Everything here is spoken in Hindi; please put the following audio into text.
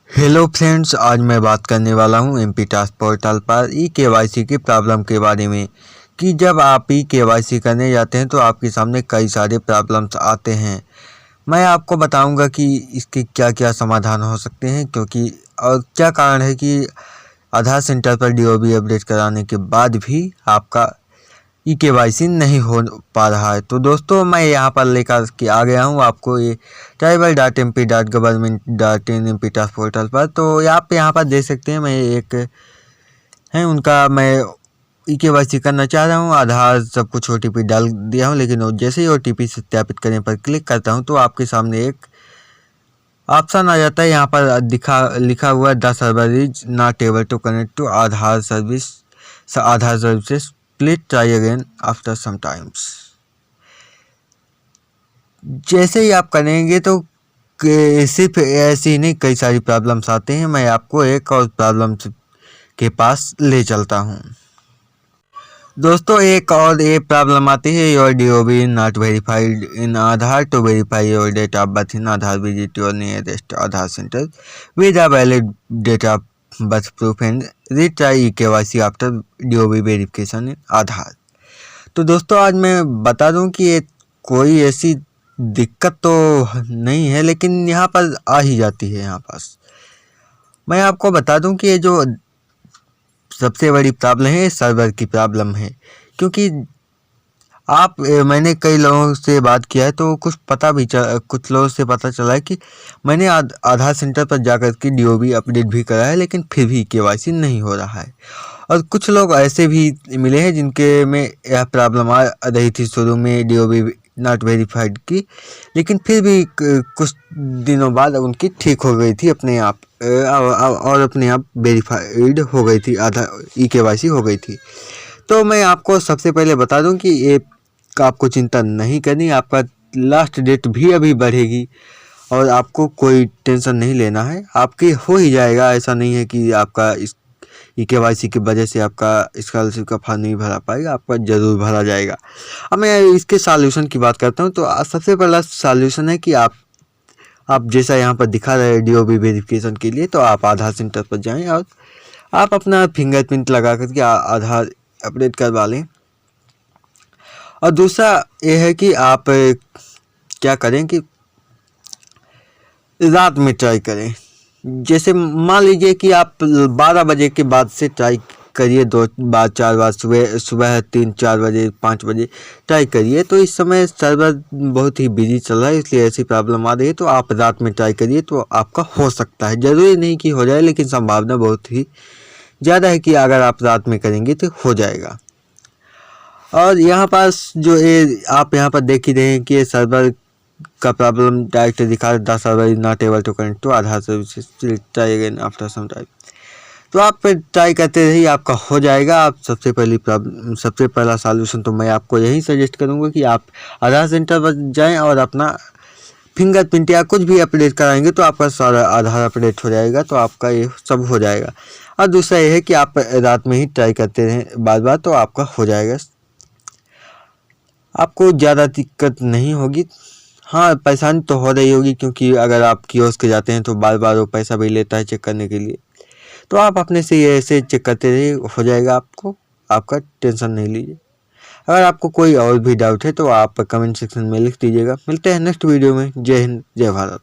हेलो फ्रेंड्स, आज मैं बात करने वाला हूं एमपी टास्क पोर्टल पर ई-केवाईसी की प्रॉब्लम के बारे में कि जब आप ई-केवाईसी करने जाते हैं तो आपके सामने कई सारे प्रॉब्लम्स आते हैं। मैं आपको बताऊंगा कि इसके क्या क्या समाधान हो सकते हैं, क्योंकि और क्या कारण है कि आधार सेंटर पर डीओबी अपडेट कराने के बाद भी आपका ई-केवाईसी नहीं हो पा रहा है। तो दोस्तों, मैं यहाँ पर लेकर के आ गया हूँ आपको ये tribal.mp.government.in एमपी टास्क पोर्टल पर। तो आप यहाँ पर देख सकते हैं, मैं एक है उनका मैं ई-केवाईसी करना चाह रहा हूँ। आधार सब कुछ OTP डाल दिया हूँ, लेकिन जैसे ही OTP सत्यापित करने पर क्लिक करता हूँ तो आपके सामने एक ऑप्शन आ जाता है। यहाँ पर लिखा हुआ the server is not able to connect to Aadhaar services, please try again after some times. जैसे ही आप करेंगे तो सिर्फ ऐसे ही नहीं, कई सारी प्रॉब्लम्स आते हैं। मैं आपको एक और प्रॉब्लम के पास ले चलता हूं। दोस्तों, एक और ये प्रॉब्लम आती है, your DOB not verified in Aadhaar to verify your date of birth in Aadhaar, visit your nearest Aadhaar centre with a valid date of birth proof and retry eKYC after DOB verification in Aadhaar. तो दोस्तों, आज मैं बता दूं कि ये कोई ऐसी दिक्कत तो नहीं है, लेकिन यहाँ पर आ ही जाती है। यहाँ पास मैं आपको बता दूं कि ये जो सबसे बड़ी प्रॉब्लम है, सर्वर की प्रॉब्लम है। क्योंकि मैंने कई लोगों से बात किया है तो कुछ लोगों से पता चला है कि मैंने आधार सेंटर पर जाकर के डीओबी अपडेट भी करा है, लेकिन फिर भी केवाईसी नहीं हो रहा है। और कुछ लोग ऐसे भी मिले हैं जिनके में यह प्रॉब्लम आ रही थी शुरू में, डीओबी नॉट वेरीफाइड की, लेकिन फिर भी कुछ दिनों बाद उनकी ठीक हो गई थी अपने आप, और अपने आप वेरीफाइड हो गई थी, आधार ई-केवाईसी हो गई थी। तो मैं आपको सबसे पहले बता दूं कि ये आपको चिंता नहीं करनी, आपका लास्ट डेट भी अभी बढ़ेगी और आपको कोई टेंशन नहीं लेना है, आपकी हो ही जाएगा। ऐसा नहीं है कि आपका इस ई-केवाईसी की वजह से आपका स्कॉलरशिप का फॉर्म नहीं भरा पाएगा, आपका ज़रूर भरा जाएगा। अब मैं इसके सॉल्यूशन की बात करता हूँ। तो सबसे पहला सॉल्यूशन है कि आप जैसा यहाँ पर दिखा रहे हैं डीओबी वेरिफिकेशन के लिए, तो आप आधार सेंटर पर जाएँ और आप अपना फिंगरप्रिंट लगा करके आधार अपडेट करवा लें। और दूसरा ये है कि आप क्या करें कि रात में ट्राई करें। जैसे मान लीजिए कि आप 12 बजे के बाद से ट्राई करिए, 2 बार 4 बार, सुबह 3-4 बजे 5 बजे ट्राई करिए। तो इस समय सर्वर बहुत ही बिजी चल रहा है, इसलिए ऐसी प्रॉब्लम आ रही है। तो आप रात में ट्राई करिए तो आपका हो सकता है, ज़रूरी नहीं कि हो जाए, लेकिन संभावना बहुत ही ज़्यादा है कि अगर आप रात में करेंगे तो हो जाएगा। और यहाँ पास जो ये आप यहाँ पर देख ही रहे हैं कि ये सर्वर का प्रॉब्लम डायरेक्ट दिखा रहा है, server is not able to connect to Aadhaar services, try again after some time. तो आप ट्राई करते रहिए, आपका हो जाएगा। आप सबसे पहला सॉल्यूशन तो मैं आपको यही सजेस्ट करूँगा कि आप आधार सेंटर पर जाएँ और अपना फिंगरप्रिंट या कुछ भी अपडेट कराएंगे तो आपका सारा आधार अपडेट हो जाएगा, तो आपका ये सब हो जाएगा। और दूसरा ये है कि आप रात में ही ट्राई करते रहें बार बार, तो आपका हो जाएगा, आपको ज़्यादा दिक्कत नहीं होगी। हाँ, परेशानी तो हो रही होगी, क्योंकि अगर आप कियोस्क जाते हैं तो बार बार वो पैसा भी लेता है चेक करने के लिए। तो आप अपने से ये ऐसे चेक करते रहिए, हो जाएगा आपको, आपका टेंशन नहीं लीजिए। अगर आपको कोई और भी डाउट है तो आप कमेंट सेक्शन में लिख दीजिएगा। मिलते हैं नेक्स्ट वीडियो में। जय हिंद, जय भारत।